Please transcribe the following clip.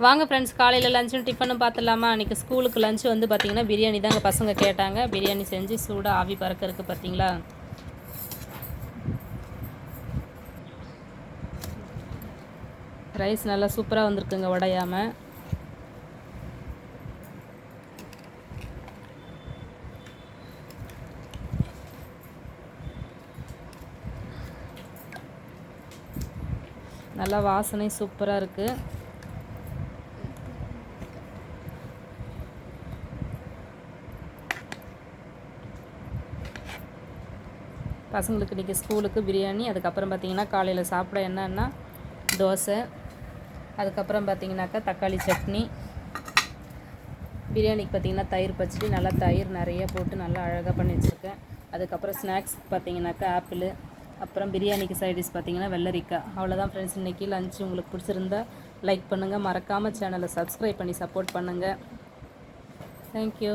வாங்க ஃப்ரெண்ட்ஸ், காலையில் லஞ்சும் டிஃபனும் பார்த்துடலாமா? அன்றைக்கி ஸ்கூலுக்கு லஞ்சு வந்து பார்த்திங்கன்னா பிரியாணி தாங்க பசங்க கேட்டாங்க. பிரியாணி செஞ்சு சூடாக ஆவி பறக்கிறதுக்கு பார்த்தீங்களா. ரைஸ் நல்லா சூப்பராக வந்திருக்குங்க, உடையாமல். நல்லா வாசனை சூப்பராக இருக்குது. பசங்களுக்கு இன்றைக்கி ஸ்கூலுக்கு பிரியாணி. அதுக்கப்புறம் பார்த்திங்கன்னா காலையில் சாப்பிட என்னன்னா தோசை. அதுக்கப்புறம் பார்த்திங்கனாக்கா தக்காளி சட்னி. பிரியாணிக்கு பார்த்திங்கன்னா தயிர் பச்சடி, நல்லா தயிர் நிறைய போட்டு நல்லா அழகாக பண்ணி வச்சுருக்கேன். அதுக்கப்புறம் ஸ்நாக்ஸ் பார்த்திங்கனாக்கா ஆப்பிள். அப்புறம் பிரியாணிக்கு சைடிஷ் பார்த்திங்கன்னா வெள்ளரிக்காய். அவ்வளோதான் ஃப்ரெண்ட்ஸ் இன்றைக்கி லஞ்ச். உங்களுக்கு பிடிச்சிருந்தா லைக் பண்ணுங்கள், மறக்காமல் சேனலை சப்ஸ்கிரைப் பண்ணி சப்போர்ட் பண்ணுங்கள். தேங்க்யூ.